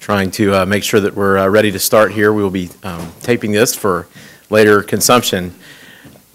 trying to make sure that we're ready to start here. We will be taping this for later consumption.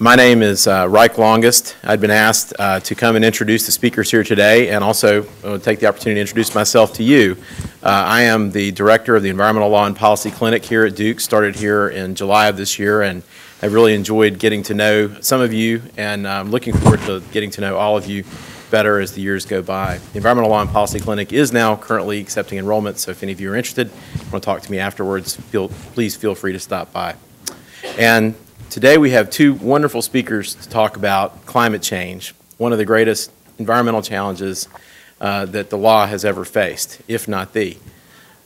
My name is Reich Longest. I'd been asked to come and introduce the speakers here today, and also take the opportunity to introduce myself to you. I am the director of the Environmental Law and Policy Clinic here at Duke, started here in July of this year, and I've really enjoyed getting to know some of you, and I'm looking forward to getting to know all of you better as the years go by. The Environmental Law and Policy Clinic is now currently accepting enrollment, so if any of you are interested, want to talk to me afterwards, please feel free to stop by. And today we have two wonderful speakers to talk about climate change, one of the greatest environmental challenges that the law has ever faced, if not the.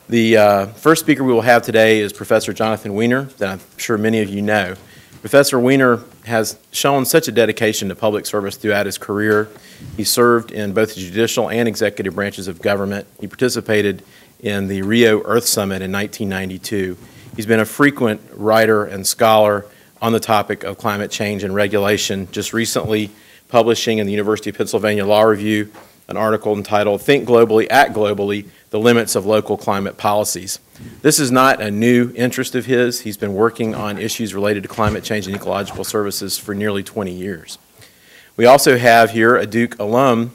The first speaker we will have today is Professor Jonathan Wiener, that I'm sure many of you know. Professor Wiener has shown such a dedication to public service throughout his career. He served in both the judicial and executive branches of government. He participated in the Rio Earth Summit in 1992. He's been a frequent writer and scholar on the topic of climate change and regulation, just recently publishing in the University of Pennsylvania Law Review an article entitled "Think Globally, Act Globally, the Limits of Local Climate Policies." This is not a new interest of his. He's been working on issues related to climate change and ecological services for nearly 20 years. We also have here a Duke alum,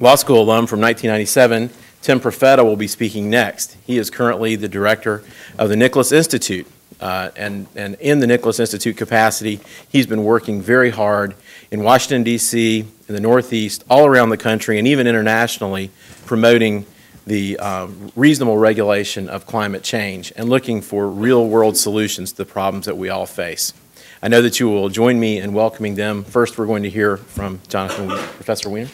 law school alum from 1997. Tim Profeta will be speaking next. He is currently the director of the Nicholas Institute. And in the Nicholas Institute capacity, he's been working very hard in Washington, D.C., in the Northeast, all around the country, and even internationally, promoting the reasonable regulation of climate change and looking for real-world solutions to the problems that we all face. I know that you will join me in welcoming them. First, we're going to hear from Jonathan Wiener. Professor Wiener.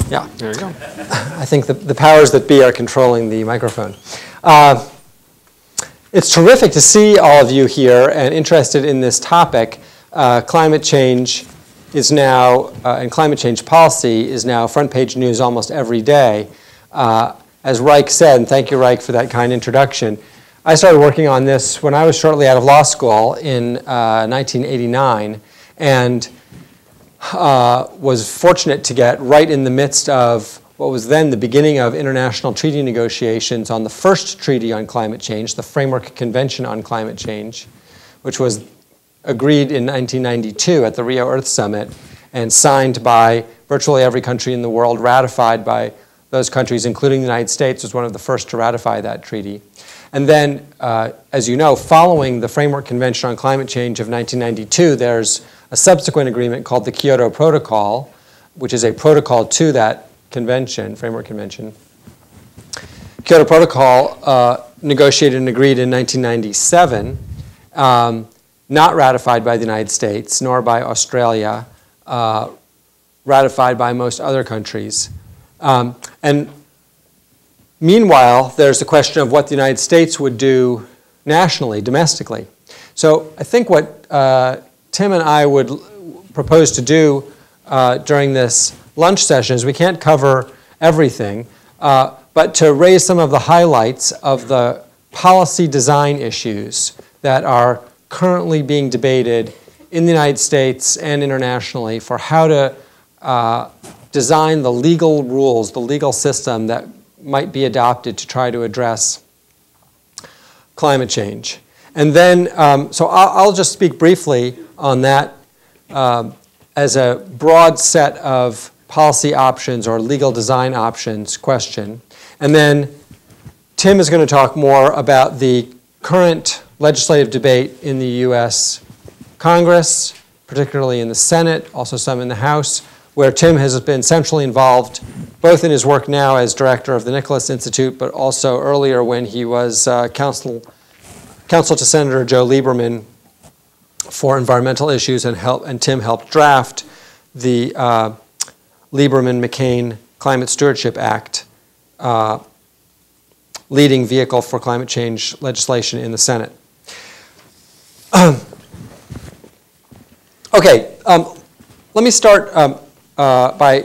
Yeah, there you go. I think the powers that be are controlling the microphone. It's terrific to see all of you here and interested in this topic. Climate change is now, and climate change policy is now front page news almost every day. As Reich said, and thank you, Reich, for that kind introduction, I started working on this when I was shortly out of law school in 1989, and was fortunate to get right in the midst of what was then the beginning of international treaty negotiations on the first treaty on climate change, the Framework Convention on Climate Change, which was agreed in 1992 at the Rio Earth Summit and signed by virtually every country in the world, ratified by those countries, including the United States, was one of the first to ratify that treaty. And then, as you know, following the Framework Convention on Climate Change of 1992, there's a subsequent agreement called the Kyoto Protocol, which is a protocol to that convention, Framework Convention. Kyoto Protocol negotiated and agreed in 1997, not ratified by the United States nor by Australia, ratified by most other countries. And meanwhile, there's the question of what the United States would do nationally, domestically. So I think what Tim and I would propose to do during this lunch session is we can't cover everything, but to raise some of the highlights of the policy design issues that are currently being debated in the United States and internationally for how to design the legal rules, the legal system that might be adopted to try to address climate change. And then, so I'll just speak briefly on that as a broad set of policy options or legal design options question. And then Tim is going to talk more about the current legislative debate in the U.S. Congress, particularly in the Senate, also some in the House, where Tim has been centrally involved both in his work now as director of the Nicholas Institute, but also earlier when he was counsel to Senator Joe Lieberman for environmental issues, and Tim helped draft the Lieberman-McCain Climate Stewardship Act, leading vehicle for climate change legislation in the Senate. Okay, let me start by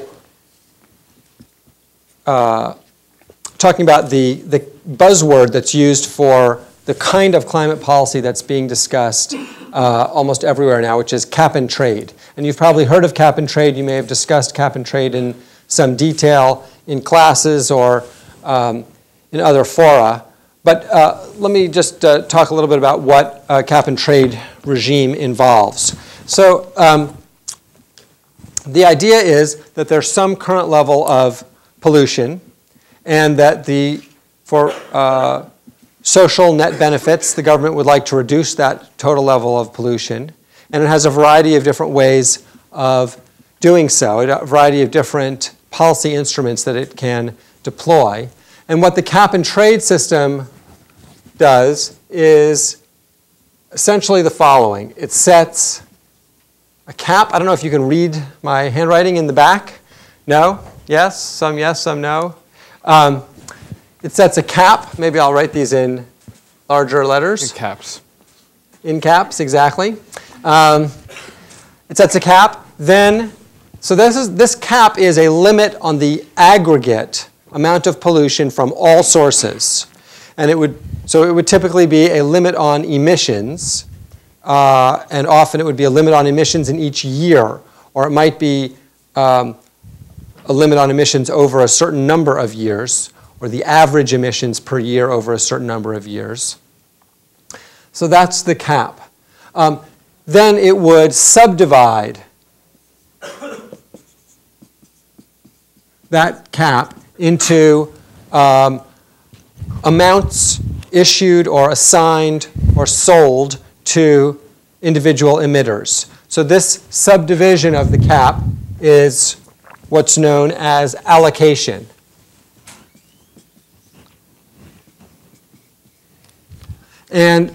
talking about the buzzword that's used for the kind of climate policy that's being discussed almost everywhere now, which is cap and trade. And you've probably heard of cap and trade. You may have discussed cap and trade in some detail in classes or in other fora. But let me just talk a little bit about what a cap and trade regime involves. So the idea is that there's some current level of pollution, and that for social net benefits, the government would like to reduce that total level of pollution. And it has a variety of different ways of doing so, a variety of different policy instruments that it can deploy. And what the cap and trade system does is essentially the following. It sets a cap. I don't know if you can read my handwriting in the back. No? Yes? Some no? It sets a cap. Maybe I'll write these in larger letters. In caps. In caps, exactly. It sets a cap. So this cap is a limit on the aggregate amount of pollution from all sources. And it would typically be a limit on emissions, and often it would be a limit on emissions in each year, or it might be a limit on emissions over a certain number of years, or the average emissions per year over a certain number of years. So that's the cap. Then it would subdivide that cap into amounts issued or assigned or sold to individual emitters. So this subdivision of the cap is what's known as allocation. And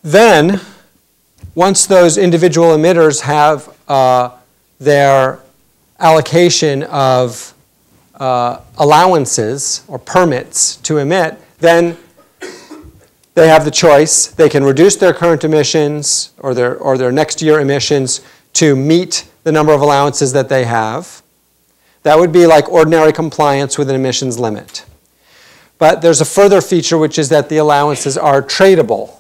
then, once those individual emitters have their allocation of allowances or permits to emit, then they have the choice. They can reduce their current emissions or their next year emissions to meet the number of allowances that they have. That would be like ordinary compliance with an emissions limit. But there's a further feature, which is that the allowances are tradable.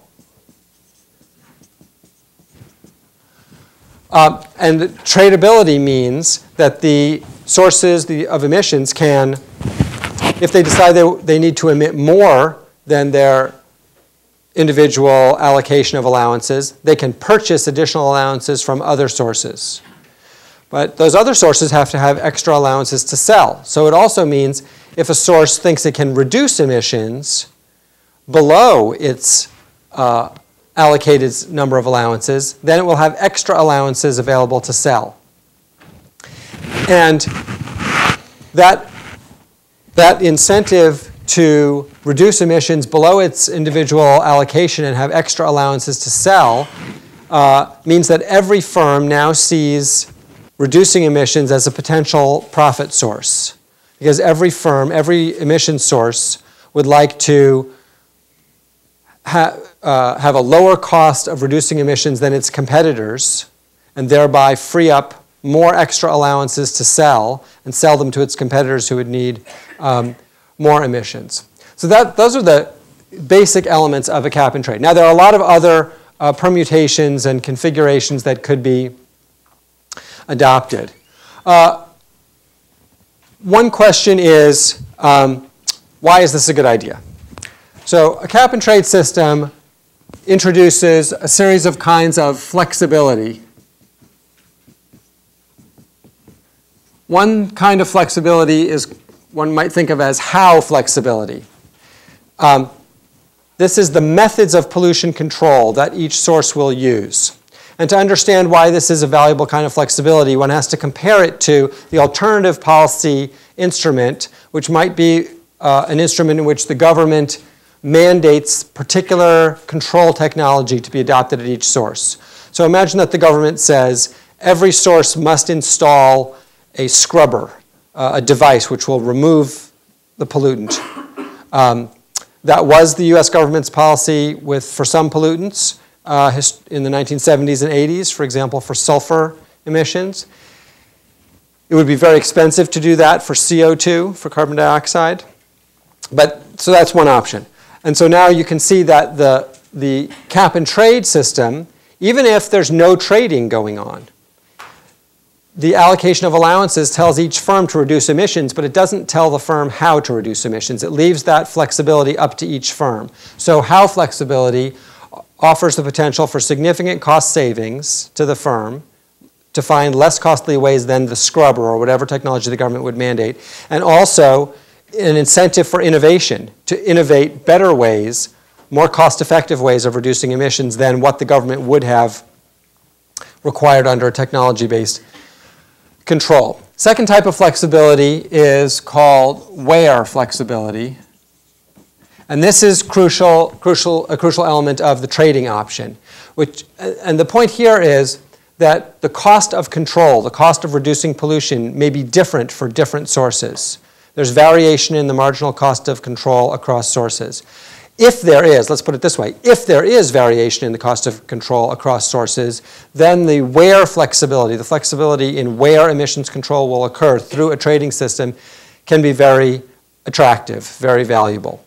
And tradability means that the sources of emissions can, if they decide they need to emit more than their individual allocation of allowances, they can purchase additional allowances from other sources. But those other sources have to have extra allowances to sell. So it also means if a source thinks it can reduce emissions below its allocated number of allowances, then it will have extra allowances available to sell. And that incentive to reduce emissions below its individual allocation and have extra allowances to sell means that every firm now sees reducing emissions as a potential profit source. Because every firm, every emission source would like to have a lower cost of reducing emissions than its competitors, and thereby free up more extra allowances to sell and sell them to its competitors who would need more emissions. So those are the basic elements of a cap and trade. Now there are a lot of other permutations and configurations that could be adopted. One question is, why is this a good idea? So a cap and trade system introduces a series of kinds of flexibility. One kind of flexibility is one might think of as how flexibility. This is the methods of pollution control that each source will use. And to understand why this is a valuable kind of flexibility, one has to compare it to the alternative policy instrument, which might be an instrument in which the government mandates particular control technology to be adopted at each source. So imagine that the government says every source must install a scrubber, a device which will remove the pollutant. That was the US government's policy for some pollutants in the 1970s and 80s, for example, for sulfur emissions. It would be very expensive to do that for CO2, for carbon dioxide. So that's one option. And so now you can see that the cap and trade system, even if there's no trading going on, the allocation of allowances tells each firm to reduce emissions, but it doesn't tell the firm how to reduce emissions. It leaves that flexibility up to each firm. So how flexibility offers the potential for significant cost savings to the firm to find less costly ways than the scrubber or whatever technology the government would mandate, and also an incentive for innovation, to innovate better ways, more cost-effective ways of reducing emissions than what the government would have required under a technology-based control. Second type of flexibility is called where flexibility. And this is a crucial element of the trading option. And the point here is that the cost of control, the cost of reducing pollution, may be different for different sources. There's variation in the marginal cost of control across sources. If there is, let's put it this way, if there is variation in the cost of control across sources, then the where flexibility, the flexibility in where emissions control will occur through a trading system, can be very attractive, very valuable.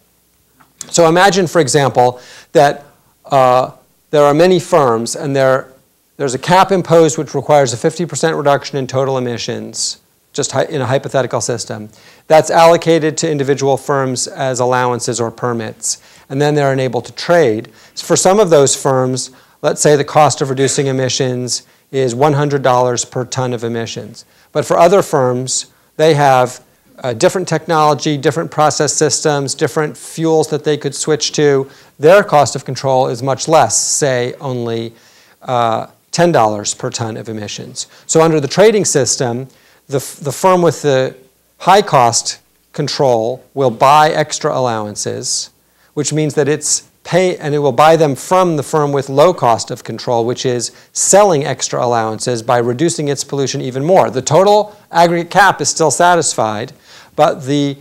So imagine, for example, that there are many firms and there's a cap imposed which requires a 50% reduction in total emissions, just in a hypothetical system. That's allocated to individual firms as allowances or permits, and then they're enabled to trade. For some of those firms, let's say the cost of reducing emissions is $100 per ton of emissions. But for other firms, they have different technology, different process systems, different fuels that they could switch to. Their cost of control is much less, say only $10 per ton of emissions. So under the trading system, the firm with the high cost control will buy extra allowances, which means that and it will buy them from the firm with low cost of control, which is selling extra allowances by reducing its pollution even more. The total aggregate cap is still satisfied, but the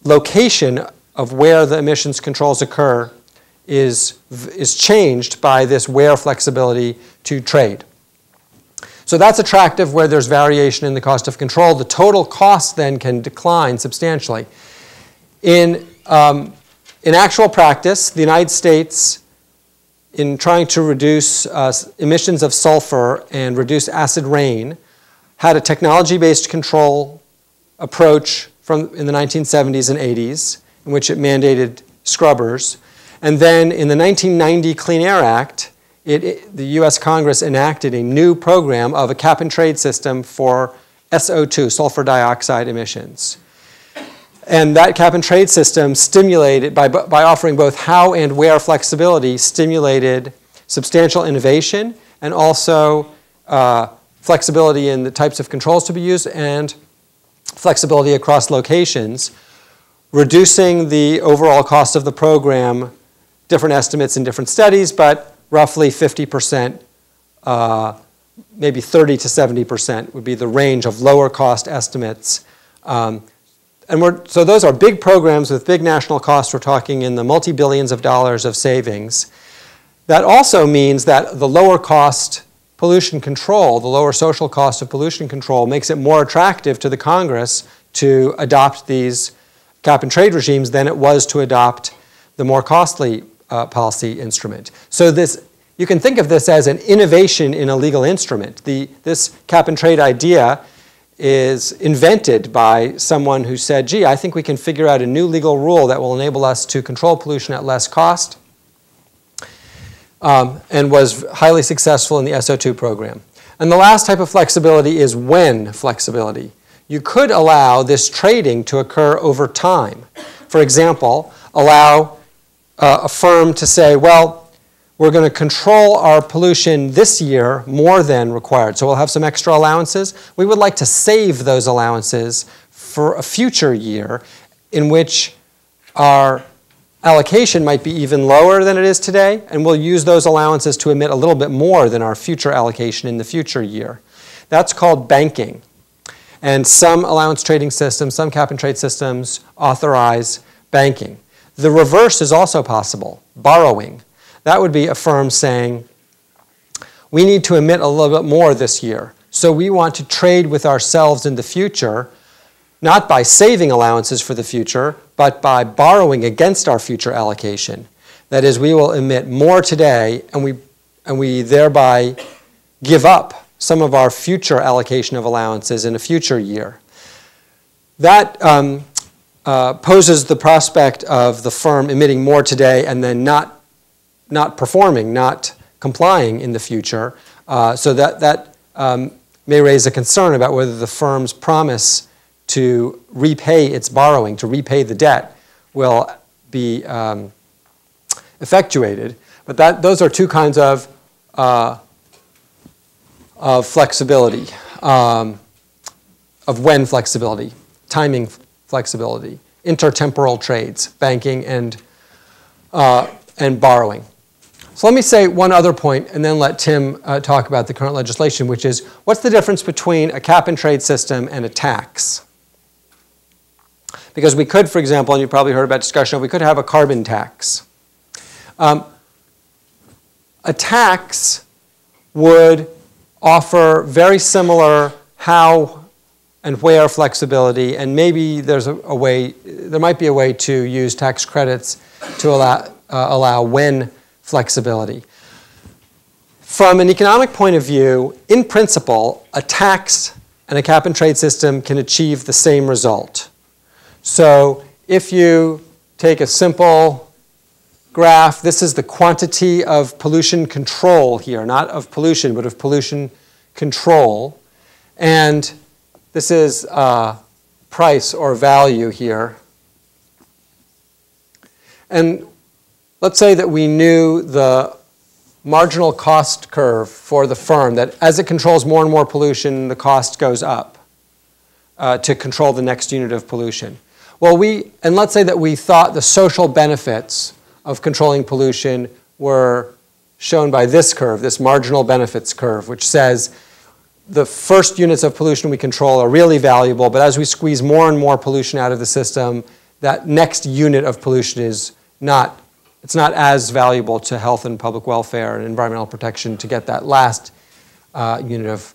location of where the emissions controls occur is changed by this where flexibility to trade. So that's attractive where there's variation in the cost of control. The total cost then can decline substantially. In actual practice, the United States, in trying to reduce emissions of sulfur and reduce acid rain, had a technology-based control approach in the 1970s and 80s, in which it mandated scrubbers. And then in the 1990 Clean Air Act, the U.S. Congress enacted a new program of a cap-and-trade system for SO2, sulfur dioxide emissions. And that cap-and-trade system stimulated, by offering both how and where flexibility, stimulated substantial innovation and also flexibility in the types of controls to be used and flexibility across locations, reducing the overall cost of the program, different estimates in different studies, but roughly 50%, maybe 30 to 70% would be the range of lower cost estimates. So those are big programs with big national costs. We're talking in the multi-billions of dollars of savings. That also means that the lower cost pollution control, the lower social cost of pollution control, makes it more attractive to the Congress to adopt these cap and trade regimes than it was to adopt the more costly policy instrument. So you can think of this as an innovation in a legal instrument. This cap and trade idea is invented by someone who said, gee, I think we can figure out a new legal rule that will enable us to control pollution at less cost, and was highly successful in the SO2 program. And the last type of flexibility is when flexibility. You could allow this trading to occur over time. For example, allow a firm to say, well, we're going to control our pollution this year more than required. So we'll have some extra allowances. We would like to save those allowances for a future year in which our allocation might be even lower than it is today, and we'll use those allowances to emit a little bit more than our future allocation in the future year. That's called banking. And some allowance trading systems, some cap and trade systems authorize banking. The reverse is also possible, borrowing. That would be a firm saying, we need to emit a little bit more this year, so we want to trade with ourselves in the future, not by saving allowances for the future, but by borrowing against our future allocation. That is, we will emit more today, and we thereby give up some of our future allocation of allowances in a future year. That poses the prospect of the firm emitting more today and then not performing, not complying in the future. So that may raise a concern about whether the firm's promise to repay its borrowing, to repay the debt, will be effectuated. But those are two kinds of flexibility, of when flexibility, timing flexibility, intertemporal trades, banking and borrowing. So let me say one other point and then let Tim talk about the current legislation, which is what's the difference between a cap-and-trade system and a tax? Because we could, for example, and you probably heard about discussion, we could have a carbon tax. A tax would offer very similar how and where flexibility, and maybe there might be a way to use tax credits to allow when flexibility. From an economic point of view, in principle, a tax and a cap-and-trade system can achieve the same result. So if you take a simple graph, this is the quantity of pollution control here, not of pollution, but of pollution control. And this is price or value here. And let's say that we knew the marginal cost curve for the firm, that as it controls more and more pollution, the cost goes up to control the next unit of pollution. Well, and let's say that we thought the social benefits of controlling pollution were shown by this curve, this marginal benefits curve, which says the first units of pollution we control are really valuable, but as we squeeze more and more pollution out of the system, that next unit of pollution is not as valuable to health and public welfare and environmental protection to get that last unit of.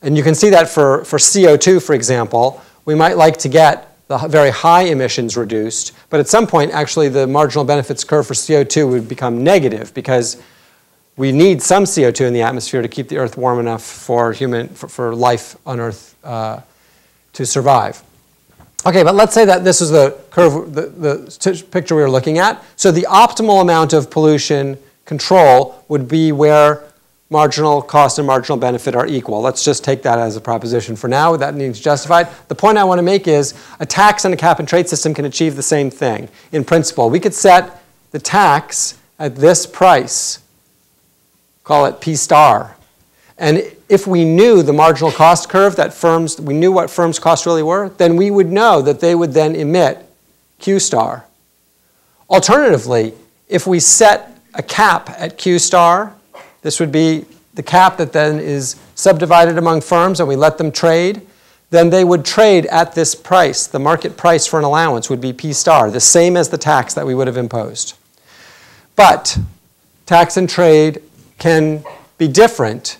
And you can see that for CO2, for example, we might like to get the very high emissions reduced, but at some point, actually, the marginal benefits curve for CO2 would become negative because we need some CO2 in the atmosphere to keep the Earth warm enough for life on Earth to survive. Okay, but let's say that this is the curve, the picture we were looking at. So the optimal amount of pollution control would be where marginal cost and marginal benefit are equal. Let's just take that as a proposition for now. That needs justified. The point I want to make is a tax and a cap-and-trade system can achieve the same thing. In principle, we could set the tax at this price, call it P star. And if we knew the marginal cost curve, we knew what firms' costs really were, then we would know that they would then emit Q star. Alternatively, if we set a cap at Q star, this would be the cap that then is subdivided among firms and we let them trade, then they would trade at this price. The market price for an allowance would be P star, the same as the tax that we would have imposed. But tax and trade can be different.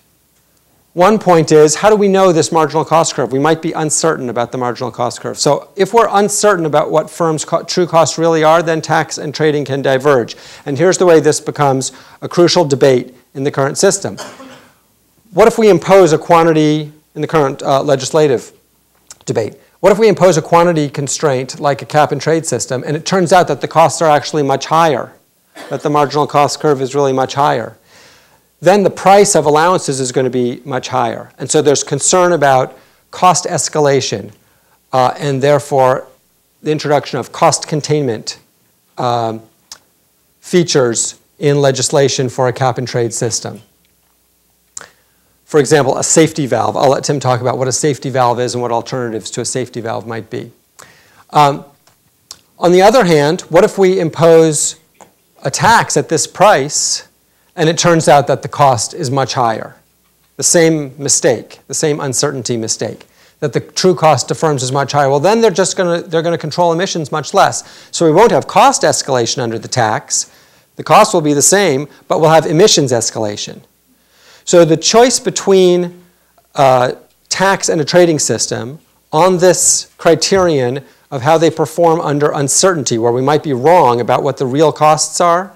One point is, how do we know this marginal cost curve? We might be uncertain about the marginal cost curve. So if we're uncertain about what firms' true costs really are, then tax and trading can diverge. And here's the way this becomes a crucial debate in the current system. What if we impose a quantity, in the current legislative debate, what if we impose a quantity constraint like a cap-and-trade system, and it turns out that the costs are actually much higher, that the marginal cost curve is really much higher? Then the price of allowances is going to be much higher. And so there's concern about cost escalation and therefore the introduction of cost containment features in legislation for a cap-and-trade system. For example, a safety valve. I'll let Tim talk about what a safety valve is and what alternatives to a safety valve might be. On the other hand, what if we impose a tax at this price and it turns out that the cost is much higher? The same mistake, the same uncertainty mistake, that the true cost to firms is much higher. Well, then they're going to control emissions much less. So we won't have cost escalation under the tax. The cost will be the same, but we'll have emissions escalation. So the choice between tax and a trading system on this criterion of how they perform under uncertainty, where we might be wrong about what the real costs are,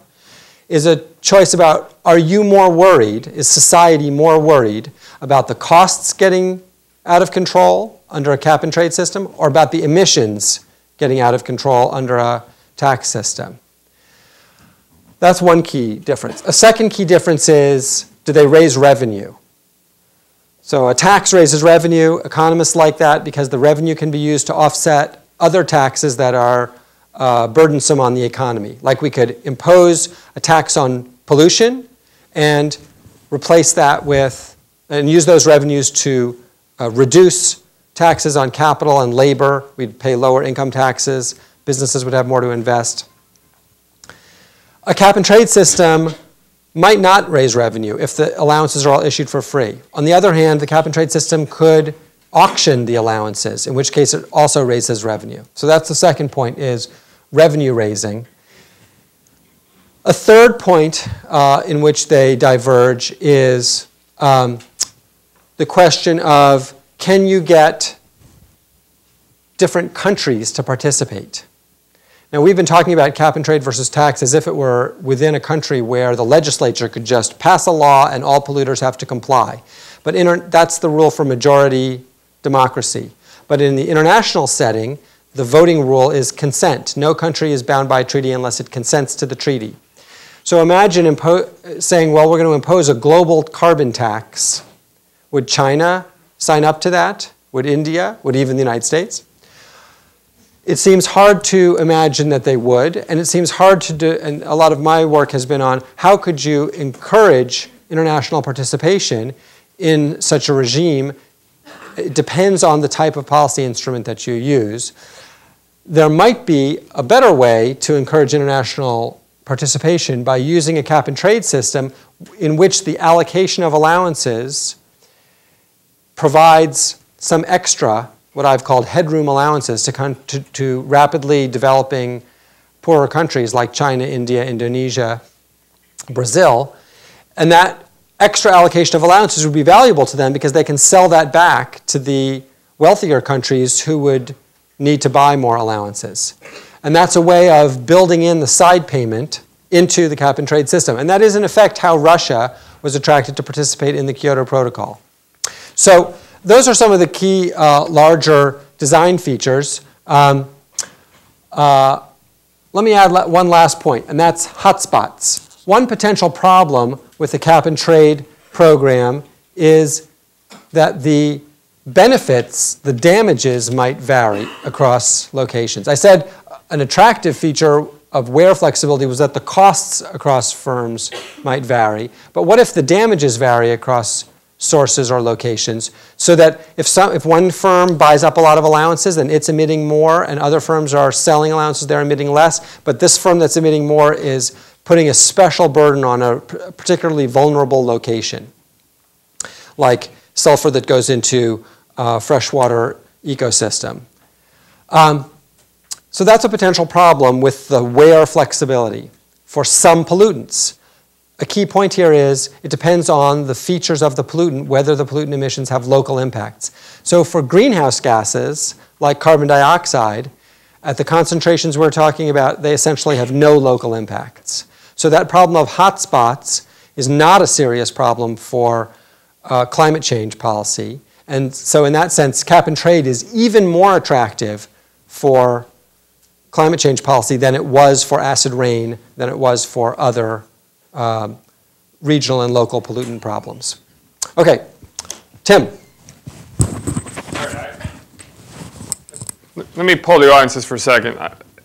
is a choice about, are you more worried, is society more worried about the costs getting out of control under a cap and trade system, or about the emissions getting out of control under a tax system? That's one key difference. A second key difference is, do they raise revenue? So a tax raises revenue. Economists like that because the revenue can be used to offset other taxes that are burdensome on the economy. Like we could impose a tax on pollution and replace that with, and use those revenues to reduce taxes on capital and labor. We'd pay lower income taxes. Businesses would have more to invest. A cap and trade system might not raise revenue if the allowances are all issued for free. On the other hand, the cap and trade system could auction the allowances, in which case it also raises revenue. So that's the second point, is revenue raising. A third point in which they diverge is the question of, can you get different countries to participate? Now, we've been talking about cap and trade versus tax as if it were within a country where the legislature could just pass a law and all polluters have to comply. But that's the rule for majority democracy. But in the international setting, the voting rule is consent. No country is bound by a treaty unless it consents to the treaty. So imagine saying, well, we're going to impose a global carbon tax. Would China sign up to that? Would India? Would even the United States? It seems hard to imagine that they would, and it seems hard to do, and a lot of my work has been on how could you encourage international participation in such a regime. It depends on the type of policy instrument that you use. There might be a better way to encourage international participation by using a cap and trade system in which the allocation of allowances provides some extra, what I've called headroom allowances, to rapidly developing poorer countries like China, India, Indonesia, Brazil. And that extra allocation of allowances would be valuable to them because they can sell that back to the wealthier countries who would need to buy more allowances. And that's a way of building in the side payment into the cap and trade system. And that is, in effect, how Russia was attracted to participate in the Kyoto Protocol. So those are some of the key larger design features. Let me add one last point, and that's hotspots. One potential problem with the cap and trade program is that the benefits, the damages, might vary across locations. I said an attractive feature of where flexibility was that the costs across firms might vary. But what if the damages vary across sources or locations, so that if one firm buys up a lot of allowances, then it's emitting more, and other firms are selling allowances, they're emitting less, but this firm that's emitting more is putting a special burden on a particularly vulnerable location, like sulfur that goes into a freshwater ecosystem. So that's a potential problem with the where flexibility for some pollutants. A key point here is it depends on the features of the pollutant, whether the pollutant emissions have local impacts. So for greenhouse gases, like carbon dioxide, at the concentrations we're talking about, they essentially have no local impacts. So that problem of hotspots is not a serious problem for climate change policy. And so in that sense, cap and trade is even more attractive for climate change policy than it was for acid rain, than it was for other regional and local pollutant problems. Okay, Tim. Let me pull the audiences for a second.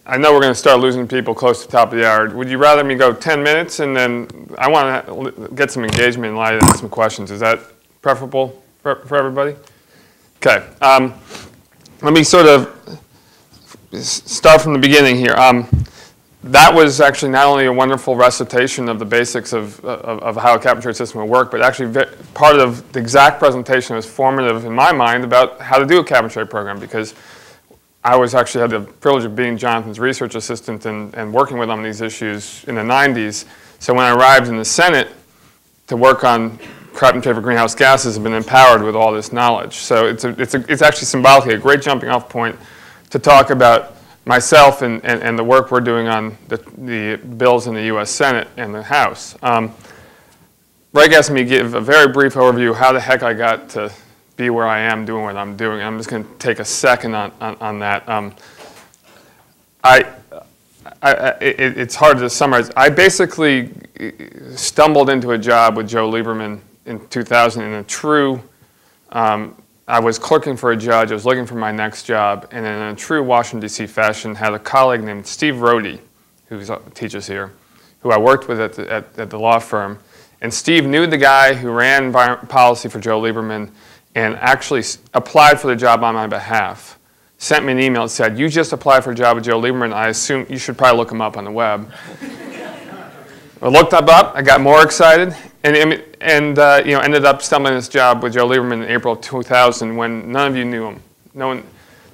I know we're going to start losing people close to the top of the hour. Would you rather me go 10 minutes and then I want to get some engagement and light and some questions. Is that preferable for everybody? Okay. Let me sort of start from the beginning here. That was actually not only a wonderful recitation of the basics of how a cap and trade system would work, but actually part of the exact presentation was formative in my mind about how to do a cap and trade program, because I actually had the privilege of being Jonathan's research assistant and working with him on these issues in the 90s. So when I arrived in the Senate to work on cap and trade for greenhouse gases, I've been empowered with all this knowledge. So it's actually symbolically a great jumping off point to talk about myself and the work we're doing on the bills in the U.S. Senate and the House. Reich asked me to give a very brief overview of how the heck I got to be where I am doing what I'm doing. I'm just going to take a second on that. It's hard to summarize. I basically stumbled into a job with Joe Lieberman in 2000 in a true, I was clerking for a judge, I was looking for my next job, and in a true Washington, D.C. fashion, had a colleague named Steve Rohde, who teaches here, who I worked with at the law firm. And Steve knew the guy who ran policy for Joe Lieberman and actually applied for the job on my behalf. Sent me an email that said, "You just applied for a job with Joe Lieberman. I assume you should probably look him up on the web." I looked him up. I got more excited, and ended up stumbling this job with Joe Lieberman in April of 2000 when none of you knew him. No one.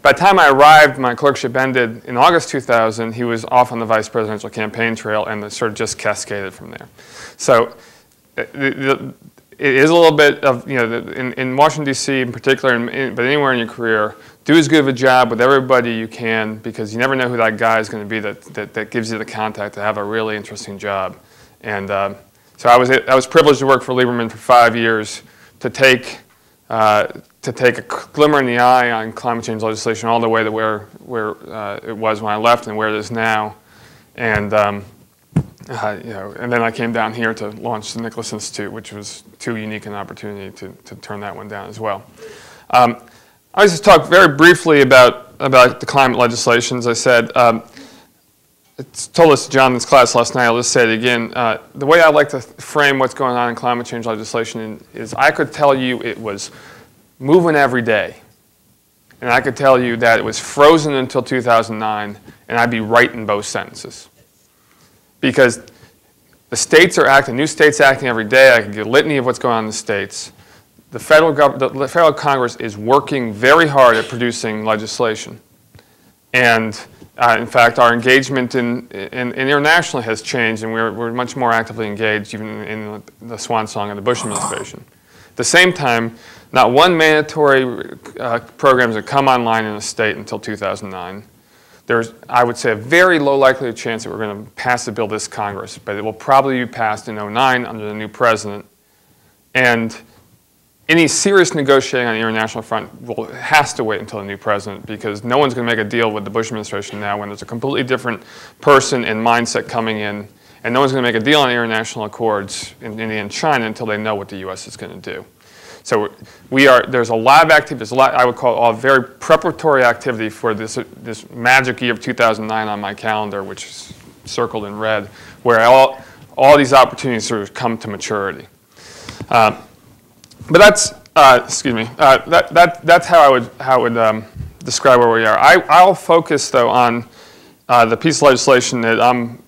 By the time I arrived, my clerkship ended in August 2000. He was off on the vice presidential campaign trail, and it sort of just cascaded from there. So it is a little bit of, in Washington, D.C. in particular, but anywhere in your career, do as good of a job with everybody you can, because you never know who that guy is going to be that gives you the contact to have a really interesting job. And so I was privileged to work for Lieberman for 5 years to take a glimmer in the eye on climate change legislation all the way to where it was when I left and where it is now. And and then I came down here to launch the Nicholas Institute, which was too unique an opportunity to turn that one down as well. I just talk very briefly about the climate legislation. As I said, I told this to John in this class last night. I'll just say it again. The way I like to frame what's going on in climate change legislation is I could tell you it was moving every day. And I could tell you that it was frozen until 2009, and I'd be right in both sentences. Because the states are acting, new states acting every day. I could get a litany of what's going on in the states. The federal Congress is working very hard at producing legislation. And in fact, our engagement in internationally has changed, and we're much more actively engaged even in the swan song of the Bush administration. At the same time, not one mandatory program has come online in a state until 2009. There's, I would say, a very low likelihood chance that we're going to pass a bill this Congress, but it will probably be passed in 2009 under the new president. And any serious negotiating on the international front has to wait until the new president, because no one's going to make a deal with the Bush administration now when there's a completely different person and mindset coming in, and no one's going to make a deal on the international accords in India and China until they know what the U.S. is going to do. So there's a lot of activity, there's a lot, I would call it all very preparatory activity for this magic year of 2009 on my calendar, which is circled in red, where all these opportunities sort of come to maturity. But that's, excuse me, that's how I would describe where we are. I'll focus, though, on the piece of legislation that I'm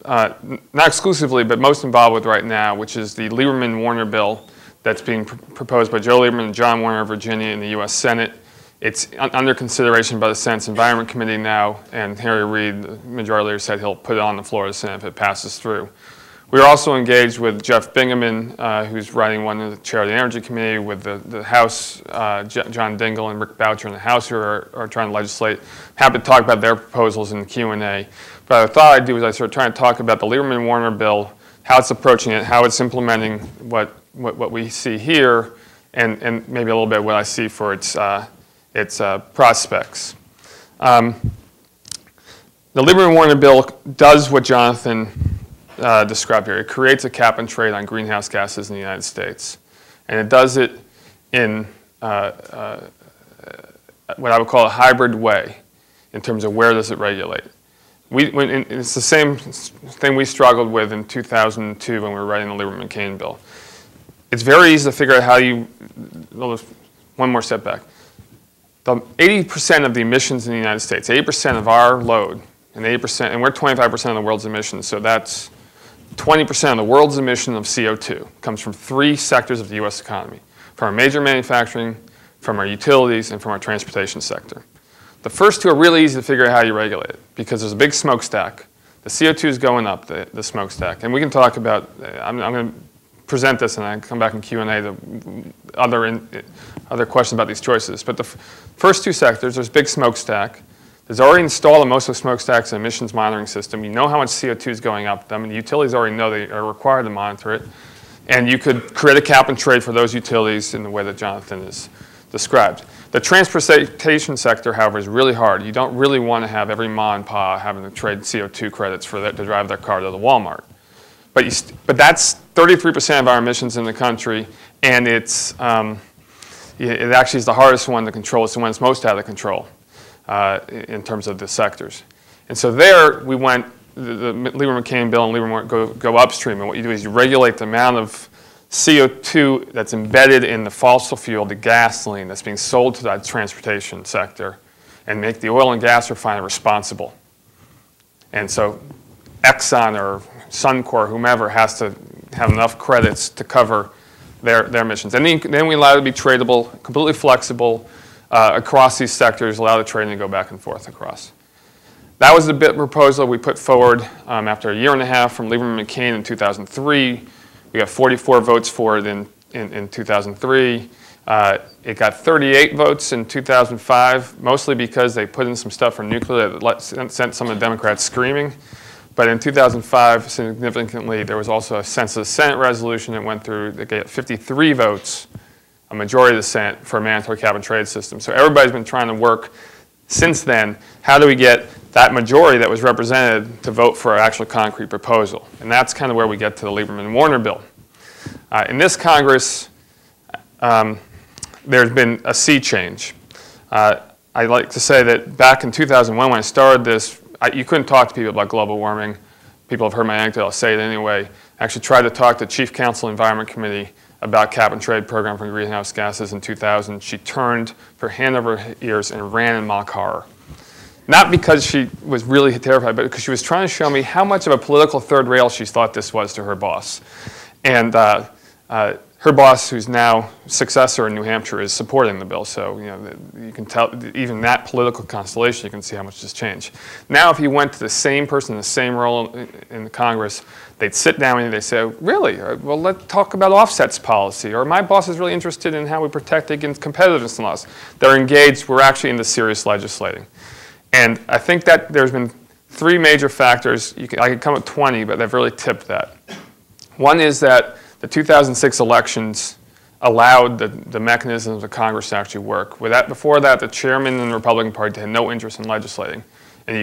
not exclusively, but most involved with right now, which is the Lieberman-Warner bill that's being proposed by Joe Lieberman and John Warner of Virginia in the U.S. Senate. It's under consideration by the Senate's Environment Committee now, and Harry Reid, the majority leader, said he'll put it on the floor of the Senate if it passes through. We're also engaged with Jeff Bingaman, who's writing one of the chair of the Energy Committee, with the House, John Dingell and Rick Boucher in the House, who are trying to legislate. Happy to talk about their proposals in the Q&A. But I thought I'd do is I sort of try to talk about the Lieberman-Warner bill, how it's approaching it, how it's implementing what we see here, and maybe a little bit what I see for its prospects. The Lieberman-Warner bill does what Jonathan described here. It creates a cap and trade on greenhouse gases in the United States. And it does it in what I would call a hybrid way in terms of where does it regulate. It's the same thing we struggled with in 2002 when we were writing the Lieberman-McCain bill. It's very easy to figure out how one more step back. 80% of the emissions in the United States, 80% of our load, and 80%, and we're 25% of the world's emissions, so that's 20% of the world's emission of CO2 comes from 3 sectors of the U.S. economy, from our major manufacturing, from our utilities, and from our transportation sector. The first 2 are really easy to figure out how you regulate it, because there's a big smokestack. The CO2 is going up the smokestack, and we can talk about, I'm going to present this and I come back in Q&A to other questions about these choices. But the first 2 sectors, there's a big smokestack. There's already installed in most of the smokestacks an emissions monitoring system. You know how much CO2 is going up them, and the utilities already know they are required to monitor it. And you could create a cap and trade for those utilities in the way that Jonathan has described. The transportation sector, however, is really hard. You don't really want to have every ma and pa having to trade CO2 credits for that to drive their car to the Walmart. But that's 33% of our emissions in the country, and it actually is the hardest one to control. It's the one that's most out of control in terms of the sectors. And so there we went, the Lieberman-McCain bill and Lieberman go upstream, and what you do is you regulate the amount of CO2 that's embedded in the fossil fuel, the gasoline that's being sold to that transportation sector, and make the oil and gas refiner responsible. And so Exxon or Suncor, whomever, has to have enough credits to cover their emissions. And then we allow it to be tradable, completely flexible across these sectors, allow the trading to go back and forth across. That was the bit proposal we put forward after a year and a half from Lieberman-McCain in 2003. We got 44 votes for it in 2003. It got 38 votes in 2005, mostly because they put in some stuff for nuclear that sent some of the Democrats screaming. But in 2005, significantly, there was also a sense of the Senate resolution that went through that got 53 votes, a majority of the Senate, for a mandatory cap and trade system. So everybody's been trying to work since then, how do we get that majority that was represented to vote for an actual concrete proposal? And that's kind of where we get to the Lieberman-Warner bill. In this Congress, there's been a sea change. I'd like to say that back in 2001 when I started this, you couldn't talk to people about global warming. People have heard my anecdote, I'll say it anyway. I actually tried to talk to Chief Counsel Environment Committee about cap and trade program for greenhouse gases in 2000. She turned her hand over her ears and ran in mock horror. Not because she was really terrified, but because she was trying to show me how much of a political third rail she thought this was to her boss. And her boss, who's now successor in New Hampshire, is supporting the bill. So you can tell, even that political constellation, you can see how much has changed. Now, if you went to the same person in the same role in the Congress, they'd sit down and they'd say, really? Well, let's talk about offsets policy. Or my boss is really interested in how we protect against competitiveness laws. They're engaged. We're actually into serious legislating. And I think that there's been three major factors. I could come up with 20, but they've really tipped that. One is that the 2006 elections allowed the mechanisms of Congress to actually work. Before that, the chairman and the Republican Party had no interest in legislating, and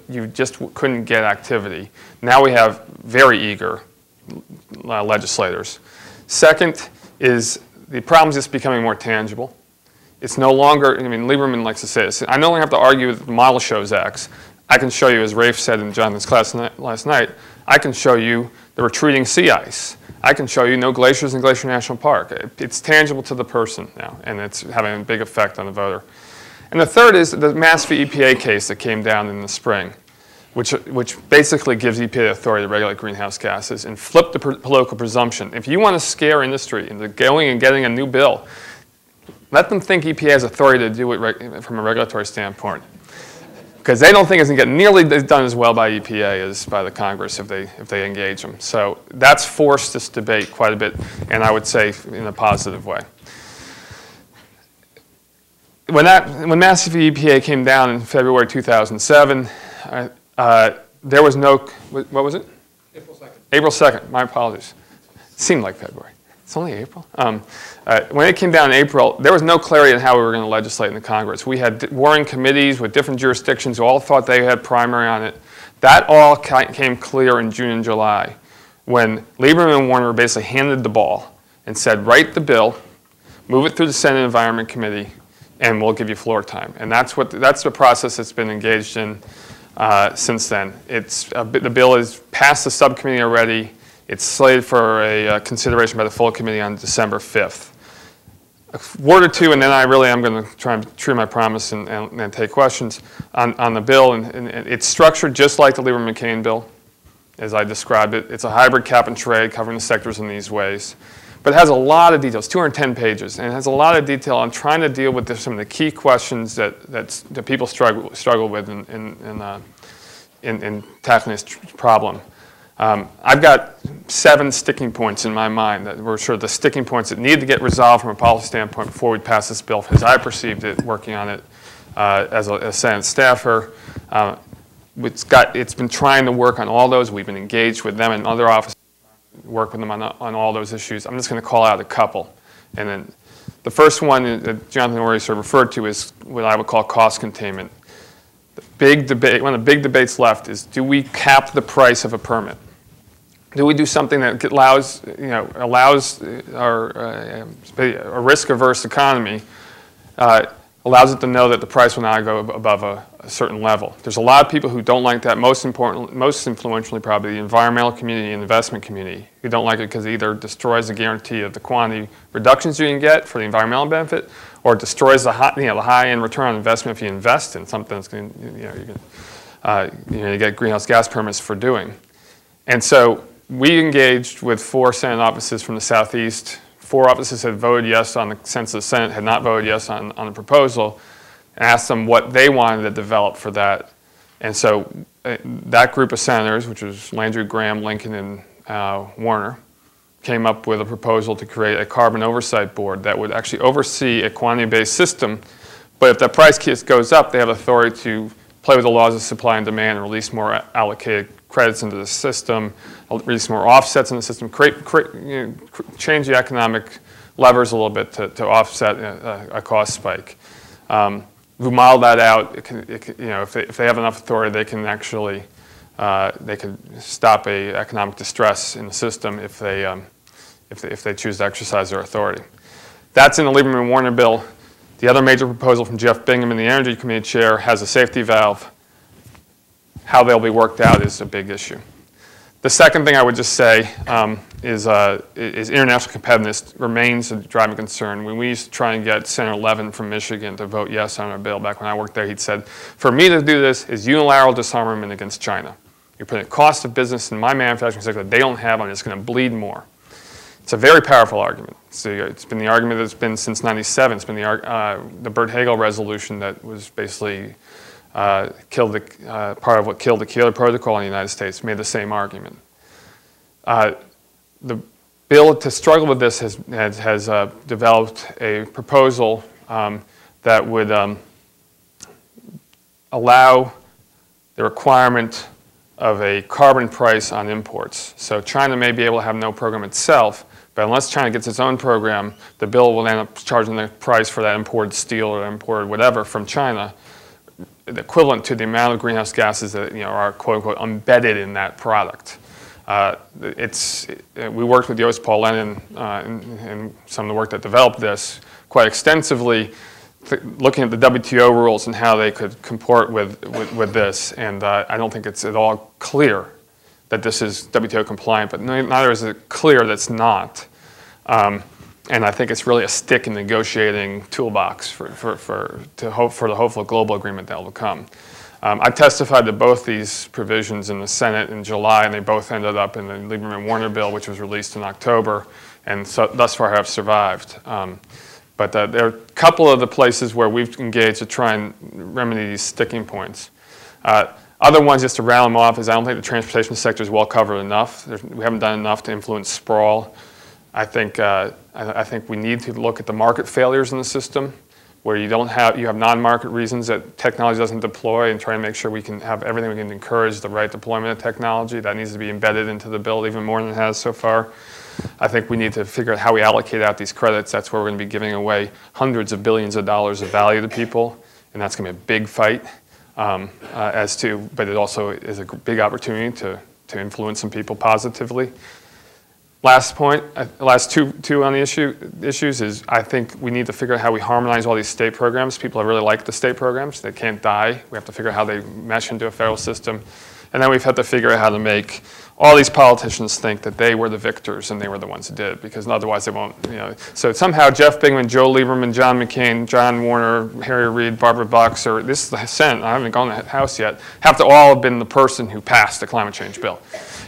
you just couldn't get activity. Now we have very eager legislators. Second is the problem is just becoming more tangible. It's no longer, Lieberman likes to say this, I no longer have to argue with the model shows X. I can show you, as Rafe said in Jonathan's class last night, I can show you the retreating sea ice. I can show you no glaciers in Glacier National Park. It's tangible to the person now, and it's having a big effect on the voter. And the third is the Mass v. EPA case that came down in the spring, which basically gives EPA the authority to regulate greenhouse gases and flip the political presumption. If you want to scare industry into going and getting a new bill, let them think EPA has authority to do it from a regulatory standpoint. Because they don't think it's going to get nearly done as well by EPA as by the Congress if they engage them. So that's forced this debate quite a bit, and I would say in a positive way. When Mass v. EPA came down in February 2007, there was no, what was it? April 2nd. April 2nd, my apologies. It seemed like February. It's only April. When it came down in April, there was no clarity on how we were going to legislate in the Congress. We had warring committees with different jurisdictions who all thought they had primary on it. That all came clear in June and July when Lieberman and Warner basically handed the ball and said, write the bill, move it through the Senate Environment Committee, and we'll give you floor time. And that's the process that's been engaged in since then. The bill is past the subcommittee already. It's slated for a consideration by the full committee on December 5th. A word or two, and then I'm going to try and true my promise and take questions on the bill. And it's structured just like the Lieberman-McCain bill, as I described it. It's a hybrid cap and trade covering the sectors in these ways. But it has a lot of details, 210 pages, and it has a lot of detail on trying to deal with some of the key questions that people struggle with in tackling this problem. I've got 7 sticking points in my mind that were sort of the sticking points that need to get resolved from a policy standpoint before we pass this bill, as I perceived it working on it as a Senate staffer. It's been trying to work on all those. We've been engaged with them and other offices, work with them on all those issues. I'm just going to call out a couple. And then the first one that Jonathan already sort of referred to is what I would call cost containment. The big debate, one of the big debates left is, do we cap the price of a permit? Do we do something that allows a risk-averse economy, allows it to know that the price will not go above a certain level? There's a lot of people who don't like that. Most influentially, probably the environmental community and investment community, who don't like it because it either destroys the guarantee of the quantity reductions you can get for the environmental benefit, or destroys the high-end return on investment if you invest in something that's going to, you get greenhouse gas permits for doing. And so we engaged with 4 Senate offices from the Southeast. 4 offices had voted yes on the sense the Senate had not voted yes on the proposal, and asked them what they wanted to develop for that. And so that group of senators, which was Landry, Graham, Lincoln, and Warner, came up with a proposal to create a carbon oversight board that would actually oversee a quantity-based system. But if the price goes up, they have authority to play with the laws of supply and demand and release more allocated credits into the system, release more offsets in the system, change the economic levers a little bit to offset a cost spike. We model that out. If they have enough authority, they can actually they can stop a economic distress in the system if they choose to exercise their authority. That's in the Lieberman-Warner bill. The other major proposal from Jeff Bingaman, the Energy Committee chair, has a safety valve. How they'll be worked out is a big issue. The second thing I would just say is international competitiveness remains a driving concern. When we used to try and get Senator Levin from Michigan to vote yes on our bill back when I worked there, he'd said, for me to do this is unilateral disarmament against China. You're putting a cost of business in my manufacturing sector that they don't have, and it's going to bleed more. It's a very powerful argument. It's been the argument that's been since '97. It's been the Burt-Hagel resolution that was basically part of what killed the Kyoto Protocol in the United States, made the same argument. The bill to struggle with this has developed a proposal that would allow the requirement of a carbon price on imports. So China may be able to have no program itself, but unless China gets its own program, the bill will end up charging the price for that imported steel or imported whatever from China, equivalent to the amount of greenhouse gases that are quote-unquote embedded in that product. We worked with Joost Paul Lennon and some of the work that developed this quite extensively, looking at the WTO rules and how they could comport with this. And I don't think it's at all clear that this is WTO compliant, but neither is it clear that it's not. And I think it's really a stick in the negotiating toolbox for the hopeful global agreement that will come. I testified to both these provisions in the Senate in July, and they both ended up in the Lieberman-Warner bill, which was released in October, and so thus far have survived. But there are a couple of the places where we've engaged to try and remedy these sticking points. Other ones, just to round them off, is I don't think the transportation sector is well covered enough. We haven't done enough to influence sprawl. I think we need to look at the market failures in the system, where you have non-market reasons that technology doesn't deploy, and try to make sure we can have everything we can encourage the right deployment of technology. That needs to be embedded into the bill even more than it has so far. I think we need to figure out how we allocate out these credits. That's where we're going to be giving away hundreds of billions of dollars of value to people, and that's going to be a big fight. But it also is a big opportunity to influence some people positively. Last point, last two on the issues is I think we need to figure out how we harmonize all these state programs. People really like the state programs. They can't die. We have to figure out how they mesh into a federal system. And then we've had to figure out how to make all these politicians think that they were the victors and they were the ones who did it, because otherwise they won't, So somehow Jeff Bingaman, Joe Lieberman, John McCain, John Warner, Harry Reid, Barbara Boxer, this is the Senate, I haven't gone to the House yet, have to all have been the person who passed the climate change bill.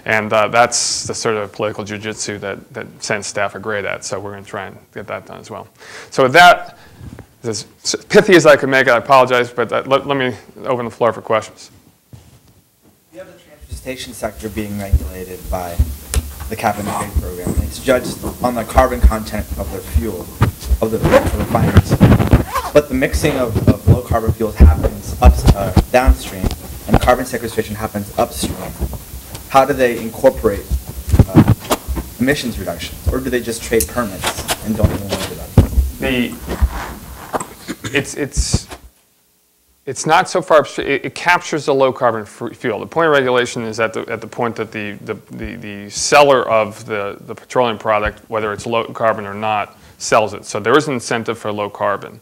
And that's the sort of political jiu-jitsu that Senate staff are great at, so we're going to try and get that done as well. So with that, as pithy as I could make it, I apologize, but let me open the floor for questions. You have the transportation sector being regulated by the cap and trade program. It's judged on the carbon content of their fuel, of the refineries. But the mixing of low carbon fuels happens downstream, and carbon sequestration happens upstream. How do they incorporate emissions reductions, or do they just trade permits and don't even worry about it? It's not so far upstream. It captures the low carbon fuel. The point of regulation is at the point that the seller of the petroleum product, whether it's low carbon or not, sells it. So there is an incentive for low carbon.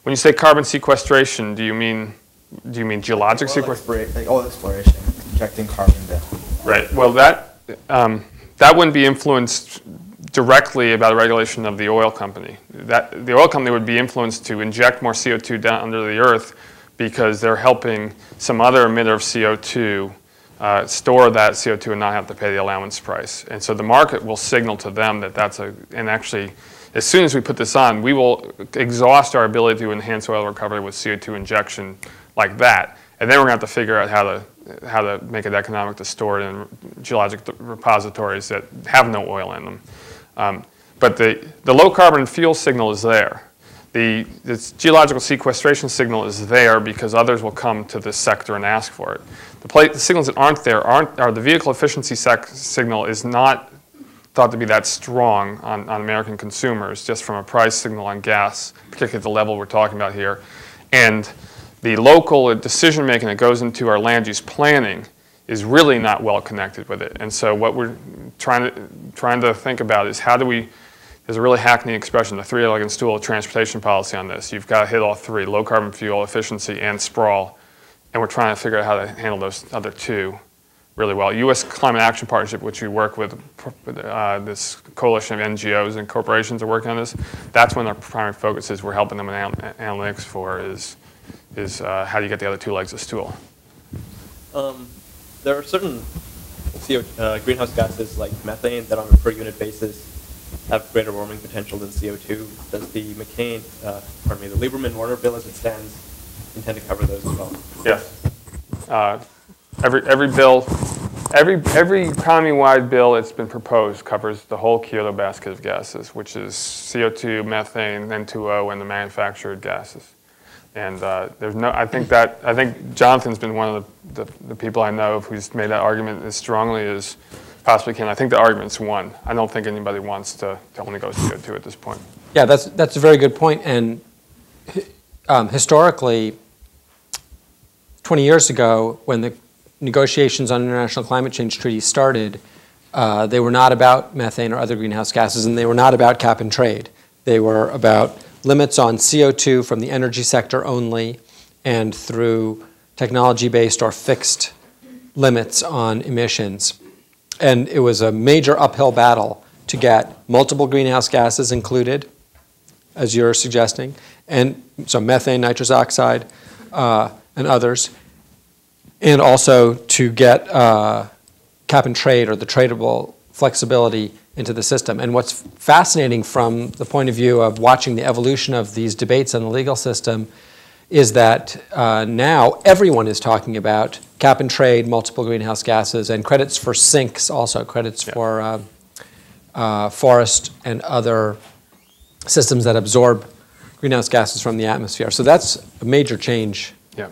When you say carbon sequestration, do you mean geologic sequestration? Like oil exploration, injecting carbon down. Right. Well, that wouldn't be influenced directly by the regulation of the oil company. The oil company would be influenced to inject more CO2 down under the earth because they're helping some other emitter of CO2 store that CO2 and not have to pay the allowance price. And so the market will signal to them that and actually, as soon as we put this on, we will exhaust our ability to enhance oil recovery with CO2 injection like that. And then we're going to have to figure out how to make it economic to store it in geologic repositories that have no oil in them. But the low carbon fuel signal is there. This geological sequestration signal is there because others will come to this sector and ask for it. The signals that aren't there are the vehicle efficiency signal is not thought to be that strong on American consumers, just from a price signal on gas, particularly at the level we're talking about here. And the local decision making that goes into our land use planning is really not well connected with it. And so what we're trying to think about is how do we, there's a really hackneyed expression, the three-legged stool of transportation policy on this. You've got to hit all three, low carbon fuel, efficiency, and sprawl. And we're trying to figure out how to handle those other two really well. U.S. Climate Action Partnership, which we work with this coalition of NGOs and corporations are working on this, that's when our primary focus is. We're helping them in analytics for is how do you get the other two legs of the stool. There are certain greenhouse gases like methane that on a per unit basis have greater warming potential than CO2. Does the the Lieberman-Warner bill as it stands intend to cover those as well? Yes. Every bill, every economy-wide bill that's been proposed covers the whole Kyoto basket of gases, which is CO2, methane, N2O, and the manufactured gases. And there's no, I think Jonathan's been one of the people I know who's made that argument as strongly as possibly can. I think the argument's won. I don't think anybody wants to only go CO2 at this point. Yeah, that's a very good point. And historically, 20 years ago, when the negotiations on international climate change treaties started, they were not about methane or other greenhouse gases, and they were not about cap and trade. They were about limits on CO2 from the energy sector only, and through technology-based or fixed limits on emissions. And it was a major uphill battle to get multiple greenhouse gases included, as you're suggesting, and so methane, nitrous oxide, and others, and also to get cap and trade or the tradable flexibility into the system. And what's fascinating from the point of view of watching the evolution of these debates in the legal system is that now everyone is talking about cap and trade, multiple greenhouse gases, and credits for sinks also, credits for forest and other systems that absorb greenhouse gases from the atmosphere. So that's a major change. Yeah.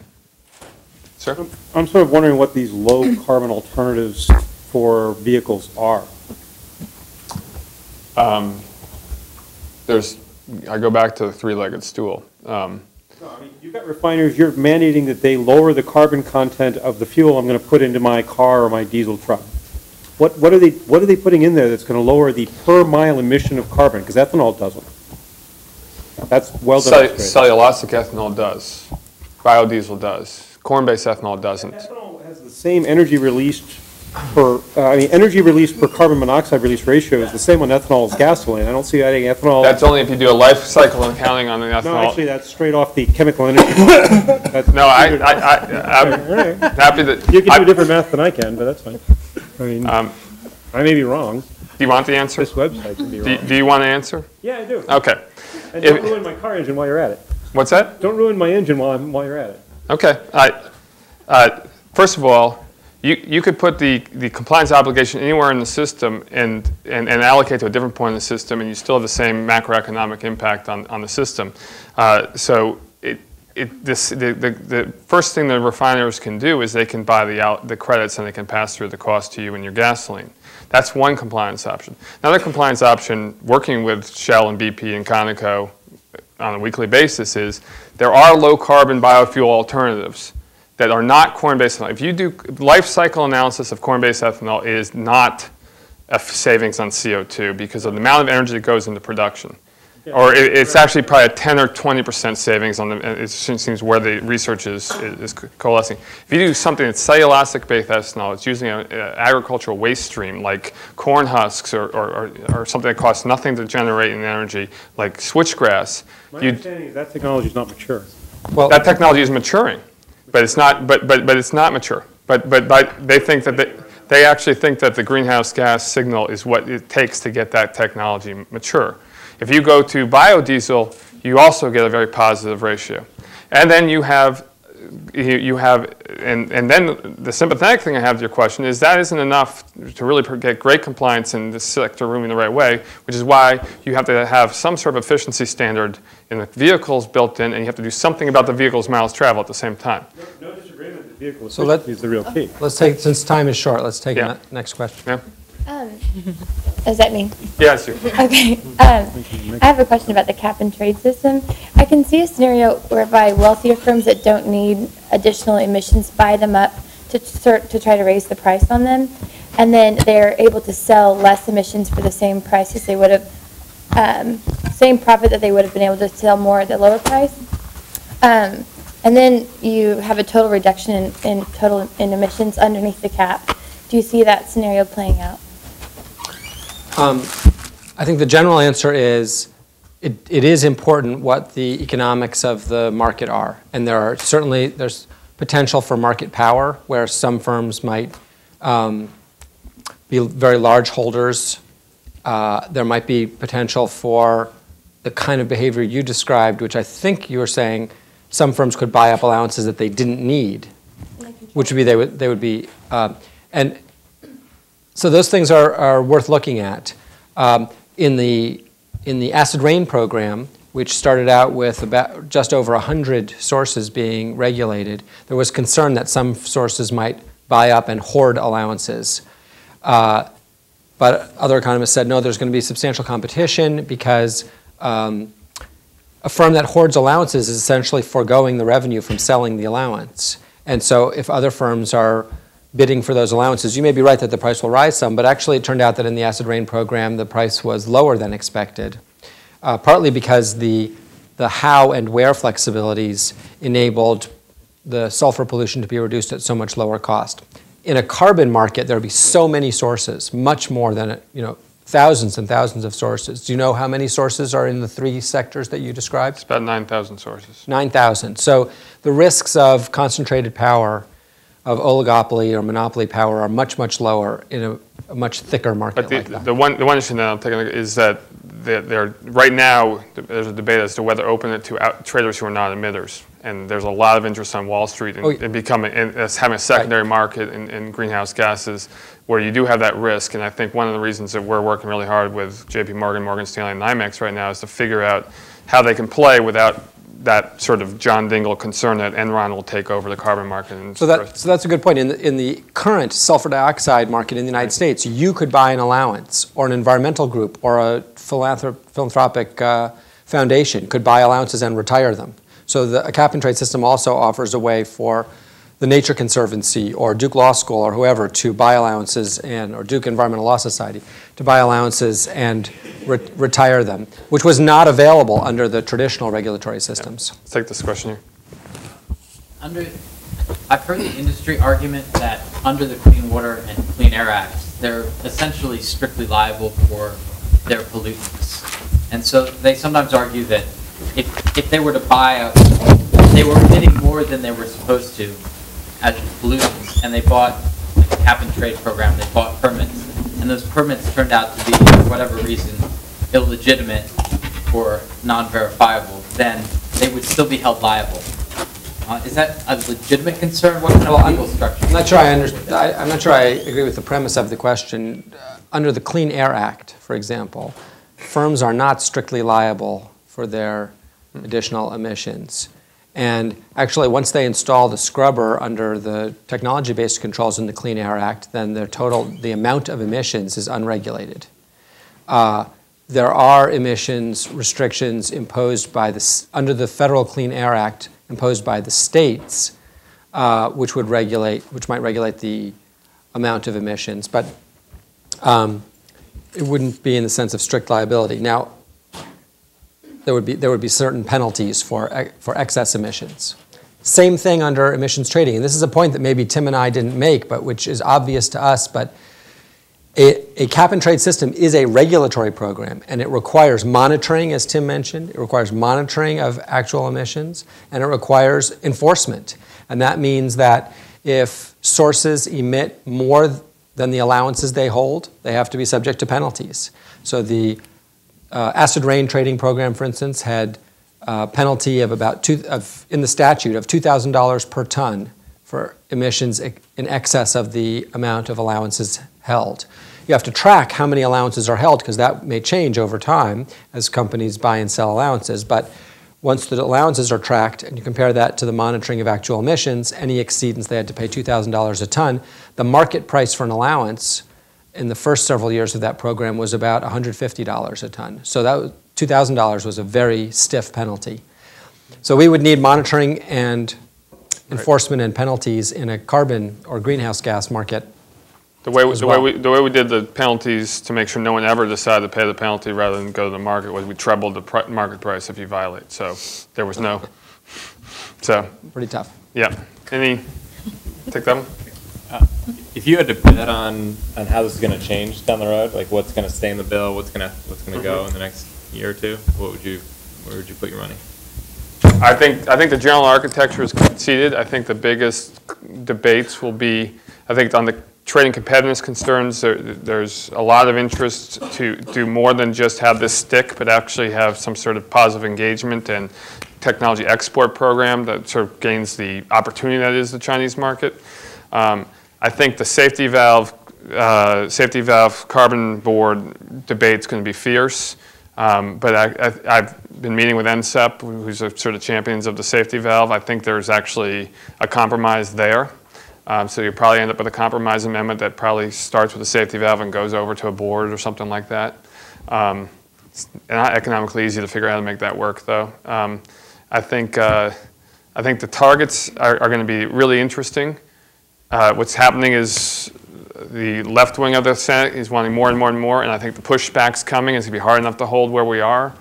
Sir? I'm sort of wondering what these low carbon alternatives for vehicles are. I go back to the three-legged stool. No, I mean, you've got refiners, you're mandating that they lower the carbon content of the fuel I'm going to put into my car or my diesel truck. What are they putting in there that's going to lower the per mile emission of carbon? Because ethanol doesn't. That's well demonstrated. Cellulosic ethanol does. Biodiesel does. Corn-based ethanol doesn't. Ethanol has the same energy released energy released per carbon monoxide release ratio is the same on ethanol as gasoline. I don't see adding ethanol. That's only if you do a life cycle accounting on the ethanol. No, actually, that's straight off the chemical energy. No, I'm happy that you can do different math than I can, but that's fine. I mean, I may be wrong. Do you want the answer? This website can be wrong. Do you want to answer? Yeah, I do. Okay. And don't ruin my car engine while you're at it. What's that? Don't ruin my engine while you're at it. Okay. First of all, You could put the compliance obligation anywhere in the system and allocate to a different point in the system, and you still have the same macroeconomic impact on the system. So the first thing the refiners can do is they can buy the credits and they can pass through the cost to you in your gasoline. That's one compliance option. Another compliance option, working with Shell and BP and Conoco on a weekly basis, is there are low carbon biofuel alternatives that are not corn-based ethanol. If you do life cycle analysis of corn-based ethanol, it is not a savings on CO2 because of the amount of energy that goes into production. Yeah. Or it's actually probably a 10 or 20% savings on the, it seems where the research is coalescing. If you do something that's cellulosic-based ethanol, it's using an agricultural waste stream like corn husks or something that costs nothing to generate in energy, like switchgrass. My understanding is that technology is not mature. Well, that technology is maturing. But it's not. But it's not mature. But they think that they actually think that the greenhouse gas signal is what it takes to get that technology mature. If you go to biodiesel, you also get a very positive ratio, and then you have, and then the sympathetic thing I have to your question is that isn't enough to really get great compliance in this sector moving the right way, which is why you have to have some sort of efficiency standard in the vehicles built in, and you have to do something about the vehicle's miles traveled at the same time. No disagreement that vehicle efficiency is the real key. Let's take, since time is short, let's take the next question. Yeah. Does that mean? Yes. Yeah, okay. I have a question about the cap and trade system. I can see a scenario whereby wealthier firms that don't need additional emissions buy them up to try to raise the price on them, and then they're able to sell less emissions for the same price as they would have, same profit that they would have been able to sell more at the lower price. And then you have a total reduction in emissions underneath the cap. Do you see that scenario playing out? I think the general answer is it is important what the economics of the market are. And there's potential for market power where some firms might be very large holders. There might be potential for the kind of behavior you described, which I think you were saying some firms could buy up allowances that they didn't need, which would be they would be, and so those things are worth looking at. In the acid rain program, which started out with about just over 100 sources being regulated, there was concern that some sources might buy up and hoard allowances. But other economists said, no, there's going to be substantial competition because a firm that hoards allowances is essentially foregoing the revenue from selling the allowance. And so if other firms are bidding for those allowances, you may be right that the price will rise some, but actually it turned out that in the acid rain program, the price was lower than expected, partly because the how and where flexibilities enabled the sulfur pollution to be reduced at so much lower cost. In a carbon market, there would be so many sources, much more than, thousands and thousands of sources. Do you know how many sources are in the three sectors that you described? It's about 9,000 sources. 9,000. So the risks of concentrated power, of oligopoly or monopoly power, are much, much lower in a much thicker market like that. The one issue that I'm taking is that right now there's a debate as to whether open it to traders who are not emitters, and there's a lot of interest on Wall Street in becoming as having a secondary market in greenhouse gases, where you do have that risk. And I think one of the reasons that we're working really hard with J.P. Morgan, Morgan Stanley, and NYMEX right now is to figure out how they can play without that sort of John Dingell concern that Enron will take over the carbon market. And so that's a good point. In the current sulfur dioxide market in the United States, you could buy an allowance, or an environmental group, or a philanthropic foundation could buy allowances and retire them. So a cap and trade system also offers a way for the Nature Conservancy or Duke Law School or whoever to buy allowances, or Duke Environmental Law Society to buy allowances and retire them, which was not available under the traditional regulatory systems. Let's take this question here. I've heard the industry argument that under the Clean Water and Clean Air Acts, they're essentially strictly liable for their pollutants. And so they sometimes argue that if they were to buy they were emitting more than they were supposed to as pollutants, and they bought a cap and trade program, they bought permits, and those permits turned out to be, for whatever reason, illegitimate or non-verifiable, then they would still be held liable Is that a legitimate concern? What kind of legal structure? I'm not sure I'm not sure I agree with the premise of the question. Under the Clean Air Act, for example, firms are not strictly liable for their additional emissions. And actually, once they install the scrubber under the technology-based controls in the Clean Air Act, then the amount of emissions is unregulated. There are emissions restrictions imposed by under the Federal Clean Air Act imposed by the states, which might regulate the amount of emissions, but it wouldn't be in the sense of strict liability. Now, there would be certain penalties for excess emissions. Same thing under emissions trading, and this is a point that maybe Tim and I didn't make, but which is obvious to us. But a cap and trade system is a regulatory program, and it requires monitoring, as Tim mentioned. It requires monitoring of actual emissions, and it requires enforcement. And that means that if sources emit more than the allowances they hold, they have to be subject to penalties. So the acid rain trading program, for instance, had a penalty of in the statute of $2,000 per ton for emissions in excess of the amount of allowances held. You have to track how many allowances are held, because that may change over time as companies buy and sell allowances. But once the allowances are tracked and you compare that to the monitoring of actual emissions, any exceedance they had to pay $2,000 a ton, the market price for an allowance in the first several years of that program was about $150 a ton. So that $2,000 was a very stiff penalty. So we would need monitoring and enforcement and penalties in a carbon or greenhouse gas market. The way we did the penalties to make sure no one ever decided to pay the penalty rather than go to the market was we trebled the market price if you violate. So there was no. So pretty tough. Yeah. Take that one. If you had to bet on how this is going to change down the road, like what's going to stay in the bill, what's going to go in the next year or two, where would you put your money? I think the general architecture is conceded. I think the biggest debates will be, I think on the trading competitiveness concerns, there's a lot of interest to do more than just have this stick, but actually have some sort of positive engagement and technology export program that sort of gains the opportunity that is the Chinese market. I think the safety valve carbon board debate's going to be fierce, but I've been meeting with NCEP, who's a sort of champions of the safety valve. I think there's actually a compromise there. So you probably end up with a compromise amendment that probably starts with a safety valve and goes over to a board or something like that. It's not economically easy to figure out how to make that work, though. I think the targets are going to be really interesting. What's happening is the left wing of the Senate is wanting more and more and more, and I think the pushback's coming. It's going to be hard enough to hold where we are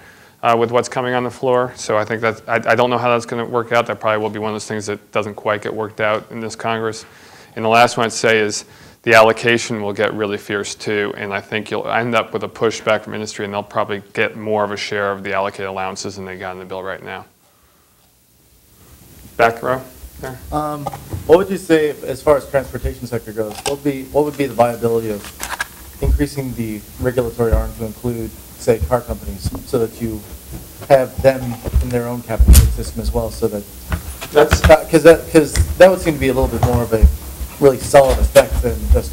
with what's coming on the floor. So I think that I don't know how that's going to work out. That probably will be one of those things that doesn't quite get worked out in this Congress. And the last one I'd say is the allocation will get really fierce too, and I think you'll end up with a pushback from industry, and they'll probably get more of a share of the allocated allowances than they got in the bill right now. Back row there. What would you say, as far as transportation sector goes, what would be the viability of increasing the regulatory arm to include, say, car companies, so that you have them in their own cap and trade system as well, so that because that would seem to be a little bit more of a really solid effect than just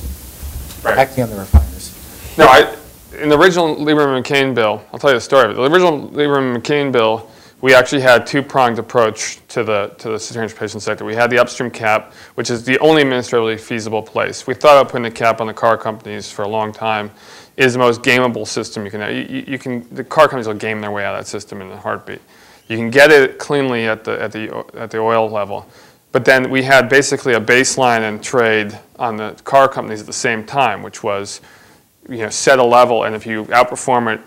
acting on the refiners. No, in the original Lieberman-McCain bill, I'll tell you the story of it. The original Lieberman-McCain bill, we actually had a two-pronged approach to the transportation sector. We had the upstream cap, which is the only administratively feasible place. We thought about putting a cap on the car companies for a long time. It is the most gameable system you can have. The car companies will game their way out of that system in a heartbeat. You can get it cleanly at the oil level. But then we had basically a baseline and trade on the car companies at the same time, which was, set a level, and if you outperform it,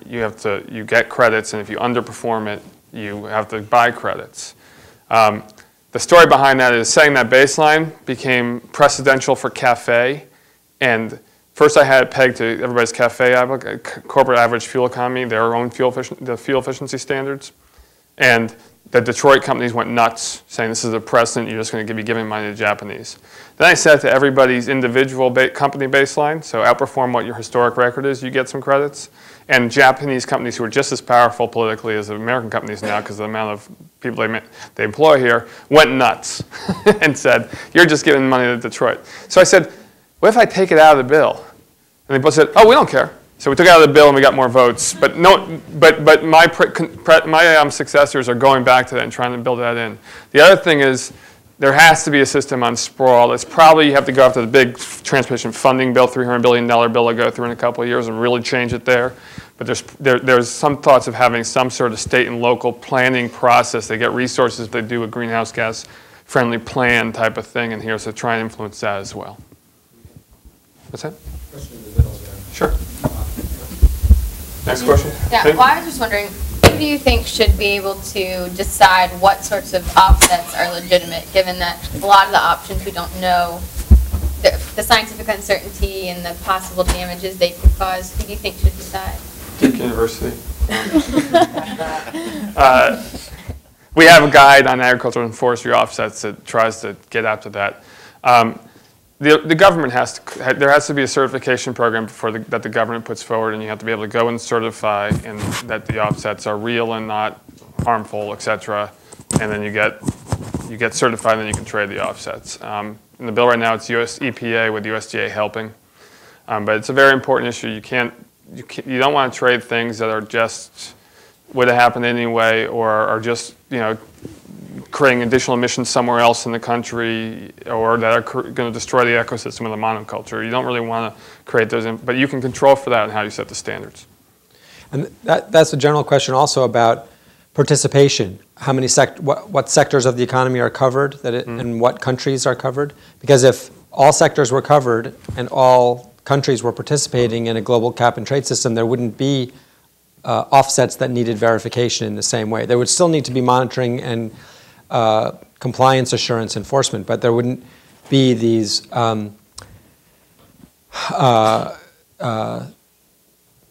you get credits, and if you underperform it, you have to buy credits. The story behind that is setting that baseline became precedential for CAFE, and first I had it pegged to everybody's CAFE corporate average fuel economy, their own fuel efficiency standards. And the Detroit companies went nuts, saying this is a precedent, you're just going to be giving money to Japanese. Then I said to everybody's individual company baseline, so outperform what your historic record is, you get some credits. And Japanese companies who are just as powerful politically as the American companies now, because of the amount of people they employ here, went nuts and said, you're just giving money to Detroit. So I said, what if I take it out of the bill? And they both said, oh, we don't care. So we took it out of the bill and we got more votes. But no, but my successors are going back to that and trying to build that in. The other thing is there has to be a system on sprawl. It's probably you have to go after the big transportation funding bill, $300 billion bill to go through in a couple of years and really change it there. But there's some thoughts of having some sort of state and local planning process. They get resources, they do a greenhouse gas friendly plan type of thing in here, so try and influence that as well. What's that? Question in the middle there. Sure. Next question. Yeah, well, I was just wondering, who do you think should be able to decide what sorts of offsets are legitimate, given that a lot of the options we don't know, the scientific uncertainty and the possible damages they could cause? Who do you think should decide? Duke University. We have a guide on agricultural and forestry offsets that tries to get after that. The government there has to be a certification program that the government puts forward, and you have to be able to go and certify that the offsets are real and not harmful, et cetera. And then you get certified, and then you can trade the offsets. In the bill right now, it's US EPA with USDA helping, but it's a very important issue. You don't want to trade things that are just would have happened anyway, or are just creating additional emissions somewhere else in the country, or that are going to destroy the ecosystem of the monoculture. You don't really want to create those, but you can control for that and how you set the standards. And that's a general question also about participation. How many what sectors of the economy are covered, and what countries are covered? Because if all sectors were covered and all countries were participating in a global cap and trade system, there wouldn't be offsets that needed verification in the same way. There would still need to be monitoring and compliance assurance enforcement, but there wouldn't be these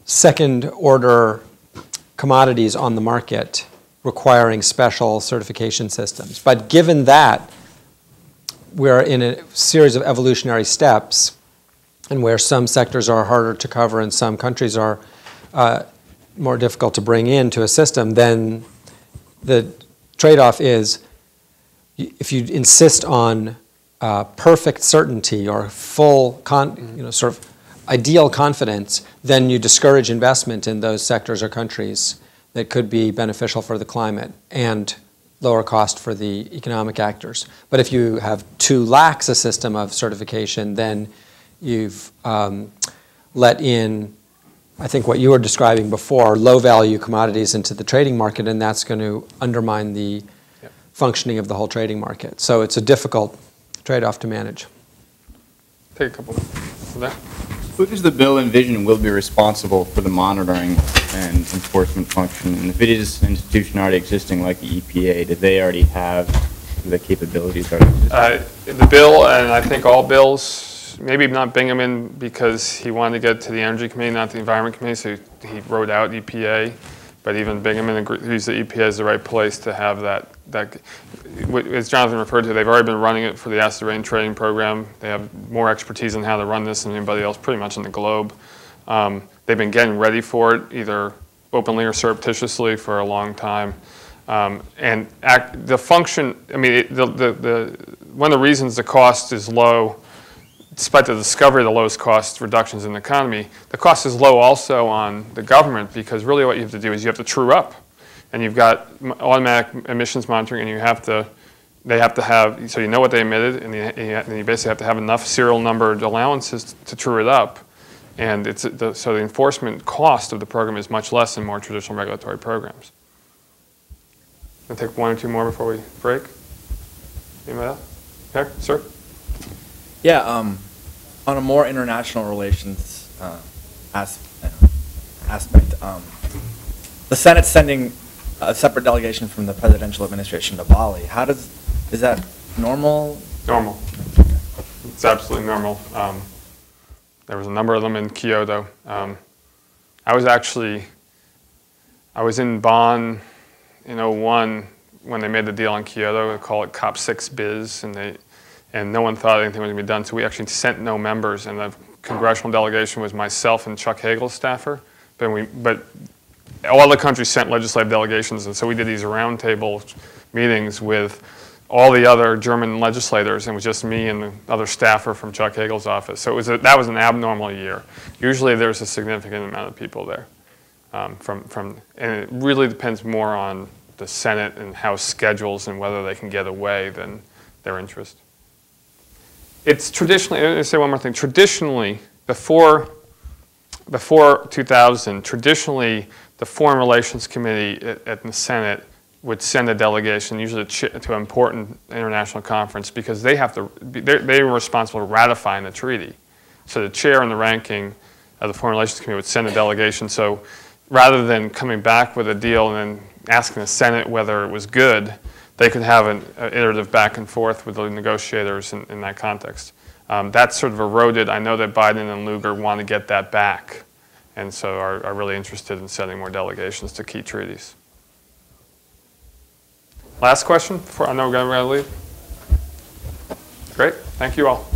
second-order commodities on the market requiring special certification systems. But given that we're in a series of evolutionary steps, and where some sectors are harder to cover and some countries are more difficult to bring into a system, then the trade-off is if you insist on perfect certainty or full, sort of ideal confidence, then you discourage investment in those sectors or countries that could be beneficial for the climate and lower cost for the economic actors. But if you have too lax a system of certification, then you've let in, I think what you were describing before, low-value commodities into the trading market, and that's going to undermine the functioning of the whole trading market. So it's a difficult trade-off to manage. Take a couple of that. Who does the bill envision will be responsible for the monitoring and enforcement function? And if it is an institution already existing like the EPA, do they already have the capabilities already existing? The bill, and I think all bills, maybe not Bingaman because he wanted to get to the Energy Committee, not the Environment Committee, so he wrote out EPA. But even Bingaman agrees that EPA is the right place to have that, as Jonathan referred to, they've already been running it for the acid rain trading program. They have more expertise in how to run this than anybody else pretty much in the globe. They've been getting ready for it, either openly or surreptitiously, for a long time. The function, I mean, one of the reasons the cost is low, despite the discovery of the lowest cost reductions in the economy, the cost is low also on the government, because really what you have to do is you have to true up. And you've got automatic emissions monitoring, and they have to have, so you know what they emitted, and you basically have to have enough serial numbered allowances to true it up. And so the enforcement cost of the program is much less than more traditional regulatory programs. I'll take one or two more before we break. Anybody else? Okay, sir? Yeah, on a more international relations aspect, the Senate's sending a separate delegation from the presidential administration to Bali. Is that normal? Normal. It's absolutely normal. There was a number of them in Kyoto. I was in Bonn in '01 when they made the deal on Kyoto. They call it COP6 Biz, and no one thought anything was going to be done. So we actually sent no members, and the congressional delegation was myself and Chuck Hagel's staffer. But all the countries sent legislative delegations, and so we did these roundtable meetings with all the other German legislators, and it was just me and the other staffer from Chuck Hagel's office. So that was an abnormal year. Usually there's a significant amount of people there. And it really depends more on the Senate and House schedules and whether they can get away than their interest. It's traditionally, let me say one more thing, traditionally, before 2000, traditionally the Foreign Relations Committee at the Senate would send a delegation, usually to an important international conference, because they were responsible for ratifying the treaty. So the chair and the ranking of the Foreign Relations Committee would send a delegation. So rather than coming back with a deal and then asking the Senate whether it was good, they could have an iterative back and forth with the negotiators in that context. That sort of eroded. I know that Biden and Lugar want to get that back, and so are really interested in sending more delegations to key treaties. Last question before I know we're going to leave. Great. Thank you all.